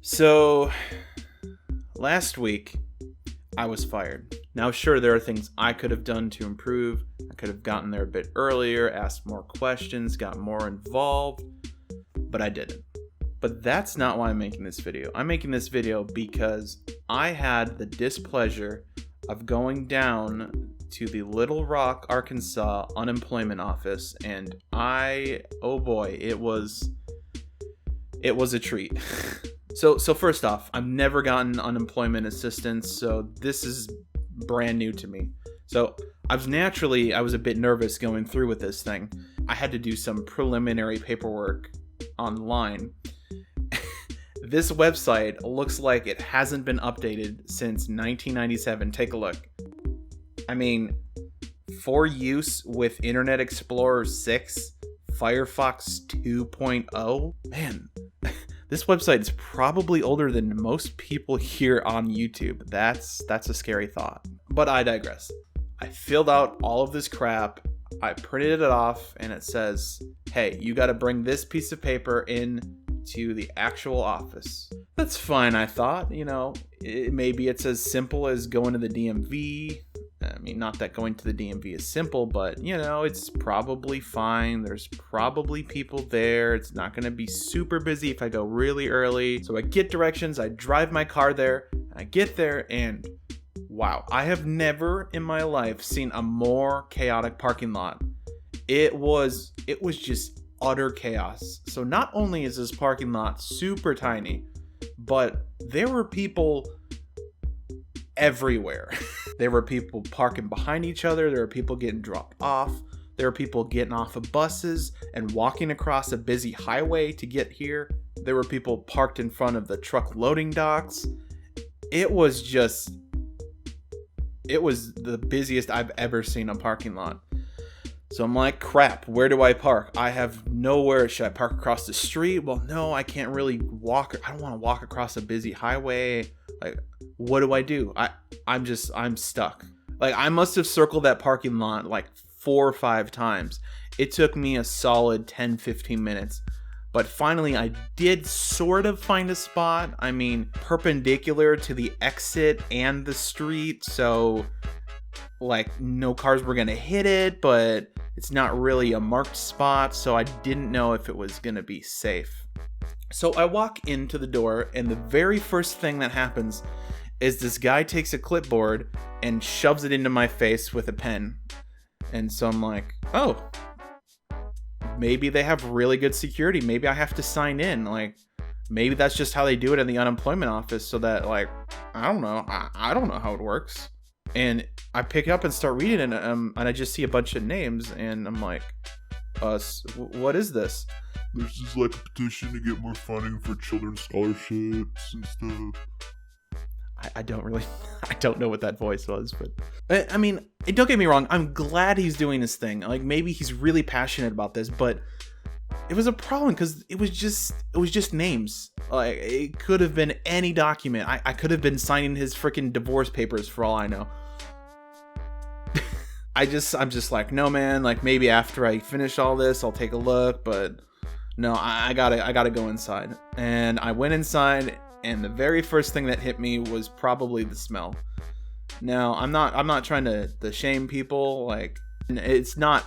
So, last week, I was fired. Now, sure, there are things I could have done to improve. I could have gotten there a bit earlier, asked more questions, got more involved, but I didn't. But that's not why I'm making this video. I'm making this video because I had the displeasure of going down to the Little Rock, Arkansas unemployment office, and oh boy, it was a treat. So first off, I've never gotten unemployment assistance, so this is brand new to me. So I was a bit nervous going through with this thing. I had to do some preliminary paperwork online. This website looks like it hasn't been updated since 1997. Take a look. I mean, for use with Internet Explorer 6, Firefox 2.0, man, this website is probably older than most people here on YouTube. That's a scary thought. But I digress. I filled out all of this crap. I printed it off and it says, hey, you got to bring this piece of paper in to the actual office. That's fine, I thought. Maybe it's as simple as going to the DMV. I mean, not that going to the DMV is simple, but, it's probably fine. There's probably people there. It's not going to be super busy if I go really early. So I get directions. I drive my car there. I get there and wow, I have never in my life seen a more chaotic parking lot. It was just utter chaos. So not only is this parking lot super tiny, but there were people everywhere. There were people parking behind each other. There were people getting dropped off. There were people getting off of buses and walking across a busy highway to get here. There were people parked in front of the truck loading docks. It was the busiest I've ever seen a parking lot. So I'm like, crap, where do I park? I have nowhere. Should I park across the street? Well, no, I can't really walk. I don't want to walk across a busy highway. Like, what do I do? I'm stuck. Like, I must have circled that parking lot like 4 or 5 times. It took me a solid 10-15 minutes. But finally, I did sort of find a spot. I mean, perpendicular to the exit and the street. So, like, no cars were going to hit it, but it's not really a marked spot. So I didn't know if it was going to be safe. So I walk into the door, and the very first thing that happens is this guy takes a clipboard and shoves it into my face with a pen. And so I'm like, oh, maybe they have really good security. Maybe I have to sign in. Like, maybe that's just how they do it in the unemployment office, so that, like, I don't know. I don't know how it works. And I pick it up and start reading it, and I just see a bunch of names, and I'm like, what is this? This is like a petition to get more funding for children's scholarships and stuff. I don't know what that voice was, but I mean, don't get me wrong. I'm glad he's doing this thing. Like, maybe he's really passionate about this, but it was a problem because it was just names. Like, it could have been any document. I could have been signing his freaking divorce papers for all I know. I'm just like, no, man, like, maybe after I finish all this, I'll take a look, but no, I gotta go inside. And I went inside, and the very first thing that hit me was probably the smell. Now, I'm not trying to shame people. Like, it's not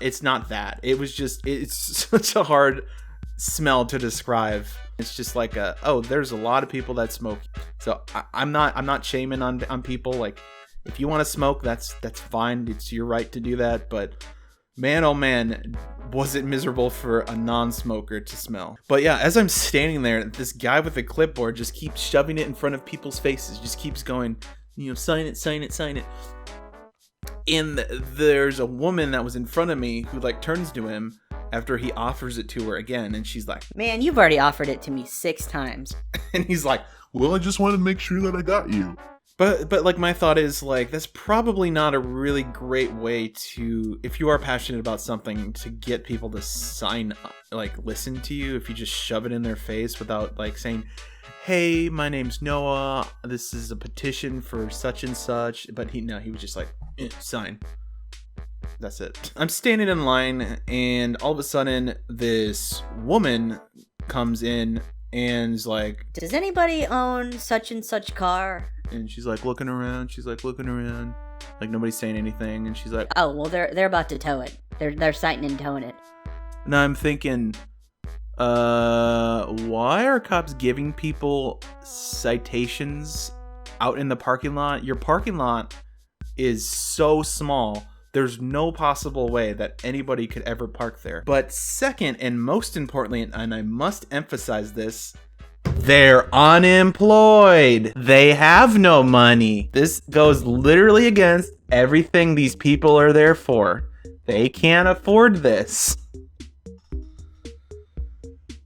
that. It's such a hard smell to describe. It's just like there's a lot of people that smoke. So I'm not shaming on people. Like, if you want to smoke, that's fine. It's your right to do that. But man, oh man, was it miserable for a non-smoker to smell. But yeah, as I'm standing there, this guy with a clipboard just keeps shoving it in front of people's faces. Just keeps going, sign it, sign it, sign it. And there's a woman that was in front of me who, like, turns to him after he offers it to her again, and she's like, man, you've already offered it to me 6 times. And he's like, well, I just wanted to make sure that I got you. But like, my thought is, like, that's probably not a really great way to, if you are passionate about something, to get people to listen to you. If you just shove it in their face without, like, saying, hey, my name's Noah, this is a petition for such and such. But he was just like, sign. That's it. I'm standing in line, and all of a sudden, this woman comes in and is like, does anybody own such and such car? and she's like looking around. Like nobody's saying anything, and she's like, Oh, well, they're about to tow it. They're sighting and towing it. and I'm thinking, why are cops giving people citations out in the parking lot? Your parking lot is so small. There's no possible way that anybody could ever park there. But second, and most importantly, and I must emphasize this, they're unemployed. They have no money. This goes literally against everything these people are there for. They can't afford this.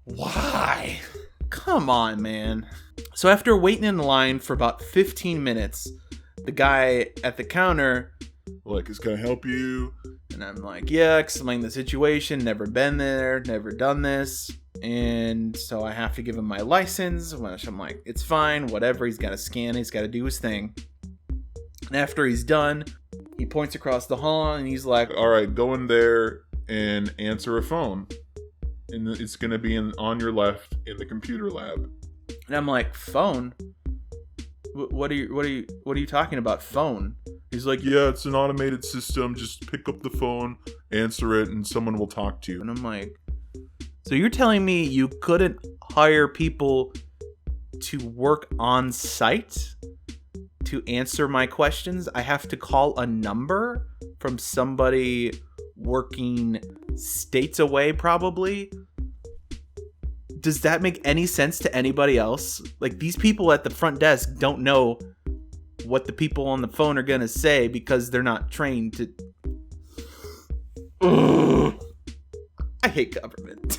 Why? Come on, man. So after waiting in line for about 15 minutes, the guy at the counter, Like, can I help you? and I'm like, yeah, explain the situation, never been there, never done this, and so I have to give him my license, which I'm like, it's fine, whatever, he's got to scan, he's got to do his thing. And after he's done, he points across the hall, and he's like, All right, go in there and answer a phone. And it's going to be on your left in the computer lab. and I'm like, phone? What are you talking about, phone? He's like, yeah, it's an automated system. Just pick up the phone, answer it, and someone will talk to you. And I'm like, so you're telling me you couldn't hire people to work on site to answer my questions? I have to call a number from somebody working states away, probably? Does that make any sense to anybody else? Like, these people at the front desk don't know what the people on the phone are gonna say because they're not trained to... Ugh. I hate government.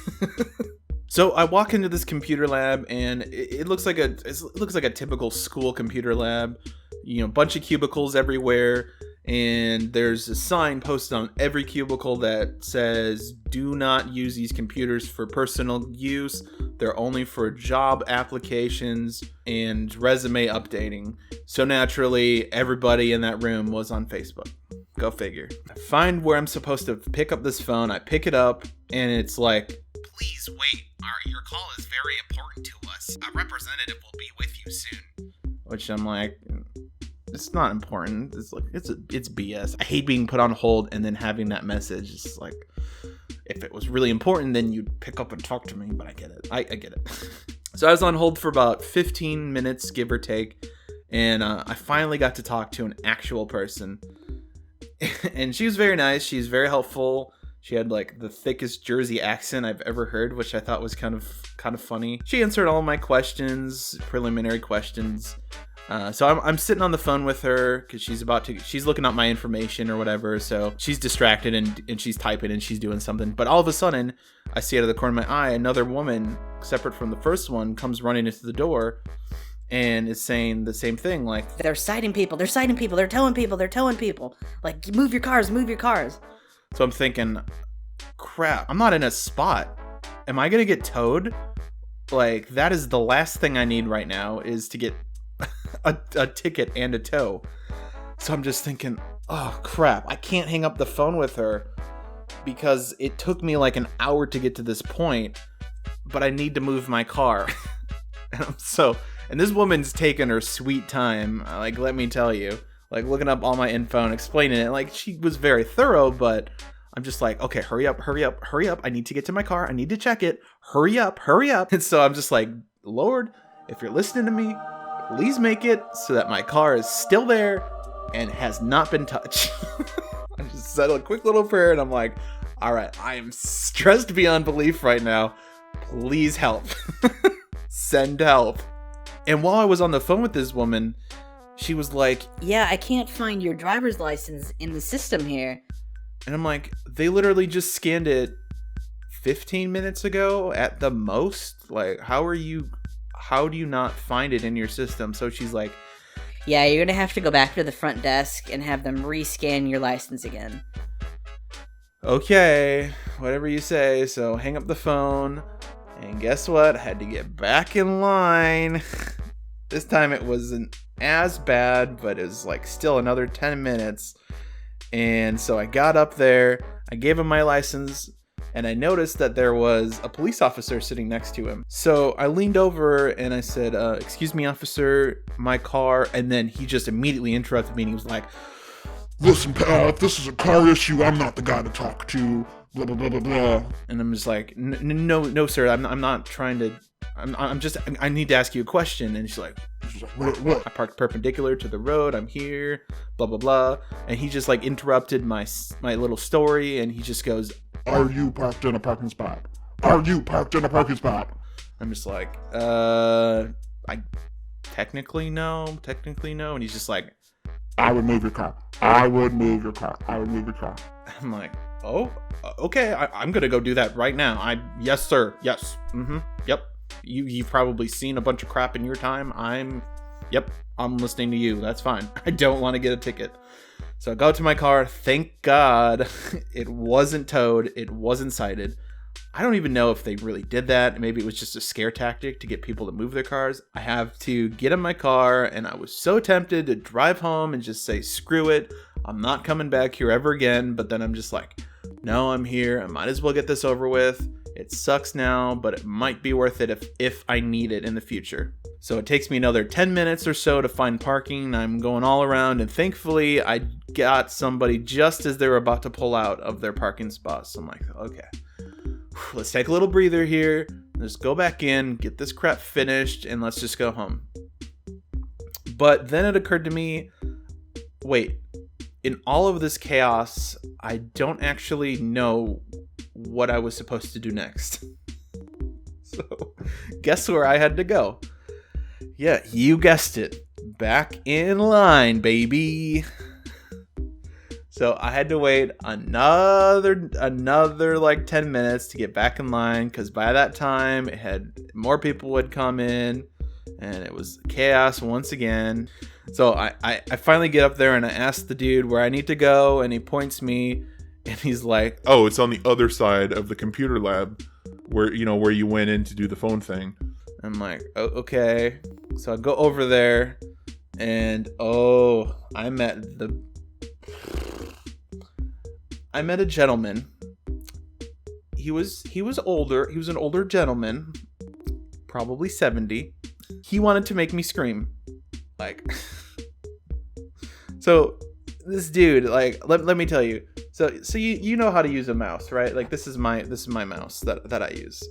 So I walk into this computer lab, and it looks like a typical school computer lab. You know, bunch of cubicles everywhere, and there's a sign posted on every cubicle that says, "Do not use these computers for personal use. They're only for job applications and resume updating." So naturally, everybody in that room was on Facebook. Go figure. I find where I'm supposed to pick up this phone. I pick it up, and it's like, "Please wait. Your call is very important to us. A representative will be with you soon." Which I'm like, it's not important. It's like it's BS. I hate being put on hold and then having that message. It's like, if it was really important, then you'd pick up and talk to me. But I get it. I get it. So I was on hold for about 15 minutes, give or take, and I finally got to talk to an actual person. And she was very nice. She's very helpful. She had like the thickest Jersey accent I've ever heard, which I thought was kind of funny. She answered all my questions, preliminary questions. So I'm sitting on the phone with her because she's looking up my information or whatever. So she's distracted and she's typing and she's doing something. But all of a sudden, I see out of the corner of my eye, another woman, separate from the first one, comes running into the door and is saying the same thing. Like, They're citing people. They're towing people. Like, move your cars. so I'm thinking, crap, I'm not in a spot. Am I going to get towed? Like, that is the last thing I need right now, is to get a ticket and a tow. So I'm just thinking, oh crap, I can't hang up the phone with her because it took me like an hour to get to this point, but I need to move my car. And this woman's taking her sweet time, like, let me tell you, like, looking up all my info and explaining it. Like, she was very thorough, but I'm just like, okay, hurry up. I need to get to my car. I need to check it. Hurry up. And so I'm just like, Lord, if you're listening to me, please make it so that my car is still there and has not been touched. I just said a quick little prayer, and I'm like, all right, I am stressed beyond belief right now. Please help. Send help. And while I was on the phone with this woman, she was like, Yeah, I can't find your driver's license in the system here. and I'm like, they literally just scanned it 15 minutes ago at the most. Like, how do you not find it in your system? So she's like, Yeah, you're gonna have to go back to the front desk and have them rescan your license again. okay, whatever you say. So hang up the phone, and guess what? I had to get back in line. This time it wasn't as bad, but it was like still another 10 minutes. And so I got up there, I gave him my license, and I noticed that there was a police officer sitting next to him. So I leaned over and I said, excuse me, officer, my car. And then he just immediately interrupted me and he was like, Listen, pal, if this is a car issue, I'm not the guy to talk to. Blah, blah, blah, blah, blah. and I'm just like, no, sir, I'm not trying to, I need to ask you a question. And she's like, What? I parked perpendicular to the road. I'm here, blah, blah, blah. And he just like interrupted my little story. And he just goes, Are you parked in a parking spot? Are you parked in a parking spot? I'm just like, I technically no. And he's just like, I would move your car. I would move your car. I would move your car. I'm like, oh, okay. I'm gonna go do that right now. Yes, sir. Yes. Yep. You've probably seen a bunch of crap in your time. I'm listening to you. That's fine. I don't want to get a ticket. So I go to my car. Thank God it wasn't towed. It wasn't cited. I don't even know if they really did that. Maybe it was just a scare tactic to get people to move their cars. I have to get in my car, and I was so tempted to drive home and just say, screw it. I'm not coming back here ever again. But then I'm just like, no, I'm here. I might as well get this over with. It sucks now, but it might be worth it if I need it in the future. So it takes me another 10 minutes or so to find parking. I'm going all around, and thankfully I got somebody just as they were about to pull out of their parking spot. So I'm like, okay, let's take a little breather here. Let's go back in, get this crap finished, and let's just go home. But then it occurred to me, wait, in all of this chaos, I don't actually know what I was supposed to do next. So, guess where I had to go? Yeah, you guessed it. Back in line, baby. So I had to wait another like 10 minutes to get back in line, because by that time it had more people would come in and it was chaos once again. So I finally get up there and I ask the dude where I need to go, and he points me and he's like, Oh, it's on the other side of the computer lab where you went in to do the phone thing. I'm like, oh, okay. So I go over there, and I met a gentleman. He was older. He was an older gentleman, probably 70. He wanted to make me scream. Like, so this dude, like, let me tell you. So you know how to use a mouse, right? Like, this is my mouse that I use.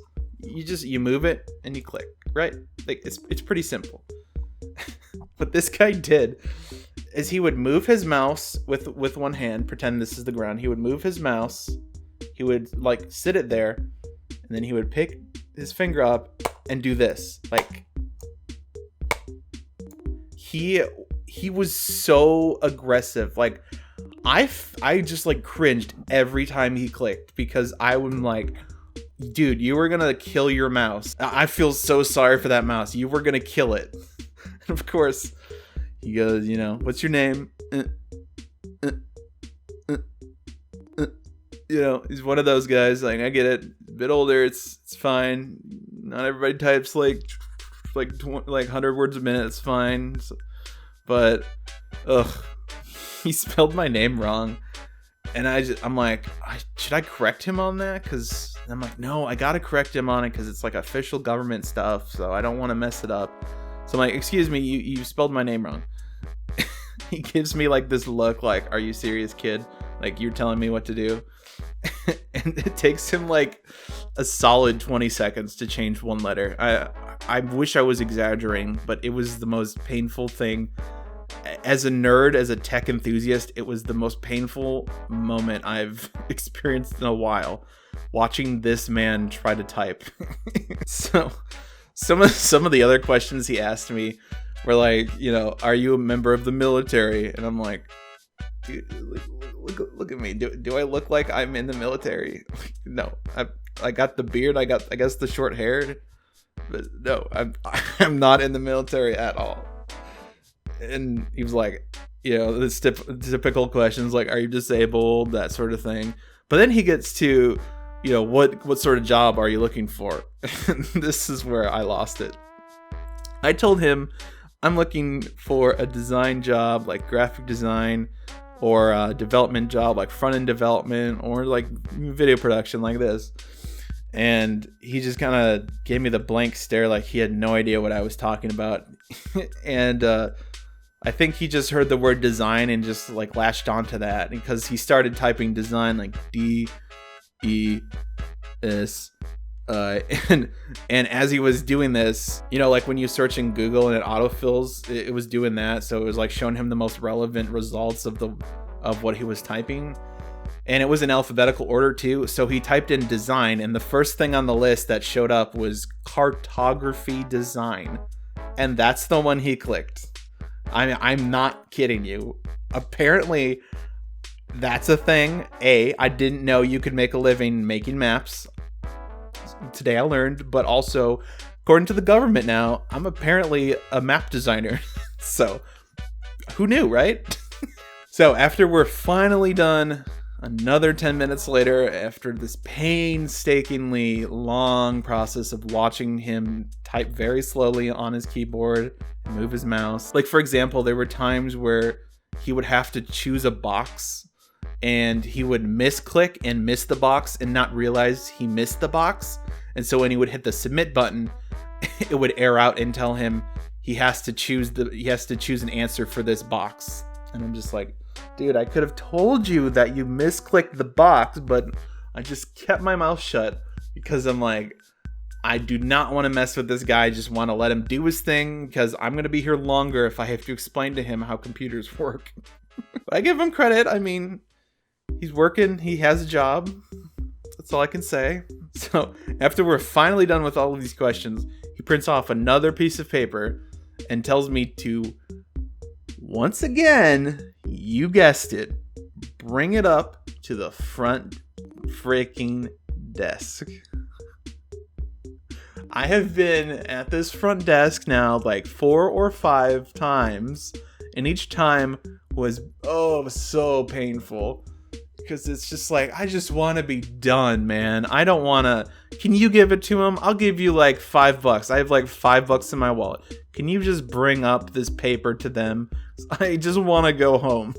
You move it and you click, right? Like, it's pretty simple. What this guy did is he would move his mouse with one hand, pretend this is the ground. He would move his mouse, he would like sit it there, and then he would pick his finger up and do this. Like, he was so aggressive. Like, I just like cringed every time he clicked, because I was like, dude, you were gonna kill your mouse. I feel so sorry for that mouse. You were gonna kill it. And of course, he goes, what's your name? He's one of those guys. Like, I get it. A bit older. It's fine. Not everybody types like 100 words a minute. It's fine. But, he spelled my name wrong. And I'm like, should I correct him on that? Because I'm like, no, I gotta correct him on it, because it's like official government stuff, so I don't want to mess it up. So I'm like, excuse me, you spelled my name wrong. He gives me like this look like, are you serious, kid? Like, you're telling me what to do? And it takes him like a solid 20 seconds to change one letter. I wish I was exaggerating, but it was the most painful thing. As a nerd, as a tech enthusiast, it was the most painful moment I've experienced in a while, watching this man try to type. So some of the other questions he asked me were like, are you a member of the military? And I'm like, dude, look at me. Do I look like I'm in the military? No, I got the beard. I guess the short hair, but no, I'm not in the military at all. And he was like, the typical questions like, are you disabled? That sort of thing. But then he gets to, what sort of job are you looking for? And this is where I lost it. I told him I'm looking for a design job, like graphic design or a development job like front-end development or like video production like this. And he just kind of gave me the blank stare like he had no idea what I was talking about. And I think he just heard the word design and just like latched onto that, because he started typing design like D-E-S. And as he was doing this, you know, like when you search in Google and it autofills, it was doing that. So it was like showing him the most relevant results of what he was typing. And it was in alphabetical order too. So he typed in design, and the first thing on the list that showed up was cartography design. And that's the one he clicked. I'm not kidding you. Apparently, that's a thing. I didn't know you could make a living making maps. Today I learned, but also, according to the government now, I'm apparently a map designer. So, who knew, right? So, after we're finally done, another 10 minutes later, after this painstakingly long process of watching him type very slowly on his keyboard and move his mouse. Like, for example, there were times where he would have to choose a box and he would misclick and miss the box and not realize he missed the box. And so when he would hit the submit button, it would error out and tell him he has to choose an answer for this box. And I'm just like, dude, I could have told you that you misclicked the box, but I just kept my mouth shut because I'm like, I do not want to mess with this guy. I just want to let him do his thing, because I'm going to be here longer if I have to explain to him how computers work. But I give him credit. I mean, he's working. He has a job. That's all I can say. So after we're finally done with all of these questions, he prints off another piece of paper and tells me to, once again, you guessed it, bring it up to the front freaking desk. I have been at this front desk now like 4 or 5 times, and each time was so painful, because it's just like, I just want to be done, man. I don't want to. Can you give it to him? I'll give you like $5. I have like $5 in my wallet. Can you just bring up this paper to them? I just want to go home.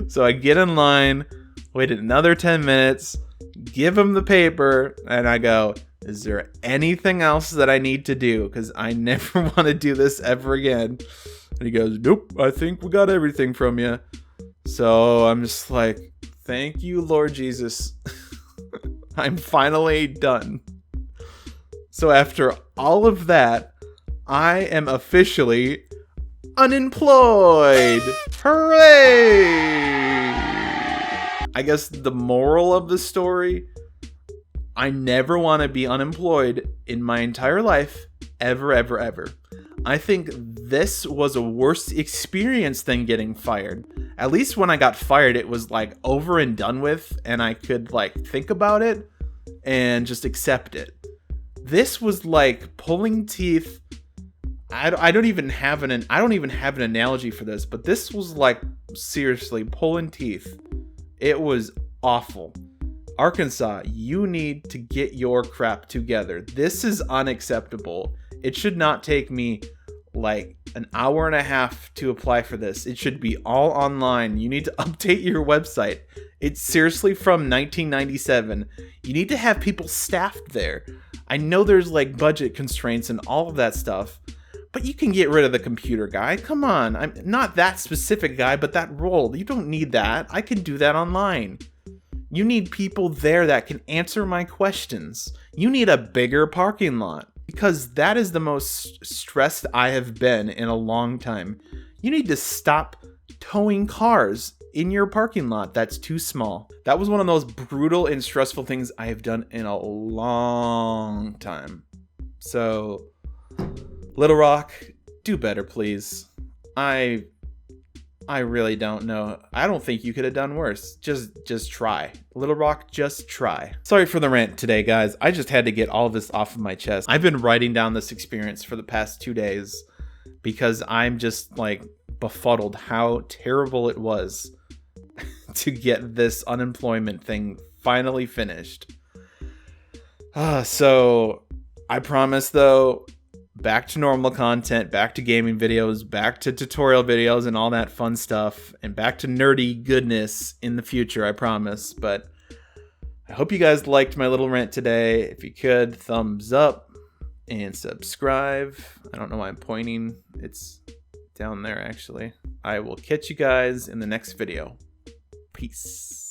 So I get in line, waited another 10 minutes, give him the paper, and I go, is there anything else that I need to do? Because I never want to do this ever again. And he goes, nope, I think we got everything from you. So I'm just like, thank you, Lord Jesus. I'm finally done. So after all of that, I am officially unemployed. Hooray! I guess the moral of the story, I never want to be unemployed in my entire life, ever, ever, ever. I think this was a worse experience than getting fired. At least when I got fired, it was like over and done with, and I could like think about it and just accept it. This was like pulling teeth. I don't even have an analogy for this, but this was like seriously pulling teeth. It was awful. Arkansas, you need to get your crap together. This is unacceptable. It should not take me like an hour and a half to apply for this. It should be all online. You need to update your website. It's seriously from 1997. You need to have people staffed there. I know there's like budget constraints and all of that stuff, but you can get rid of the computer guy. Come on. I'm not that specific guy, but that role. You don't need that. I can do that online. You need people there that can answer my questions. You need a bigger parking lot, because that is the most stressed I have been in a long time. You need to stop towing cars in your parking lot that's too small. That was one of those brutal and stressful things I have done in a long time. So, Little Rock, do better, please. I really don't know. I don't think you could have done worse. Just try. Little Rock, just try. Sorry for the rant today, guys. I just had to get all of this off of my chest. I've been writing down this experience for the past 2 days because I'm just like befuddled how terrible it was to get this unemployment thing finally finished. So I promise though, back to normal content, back to gaming videos, back to tutorial videos and all that fun stuff, and back to nerdy goodness in the future, I promise. But I hope you guys liked my little rant today. If you could, thumbs up and subscribe. I don't know why I'm pointing. It's down there, actually. I will catch you guys in the next video. Peace.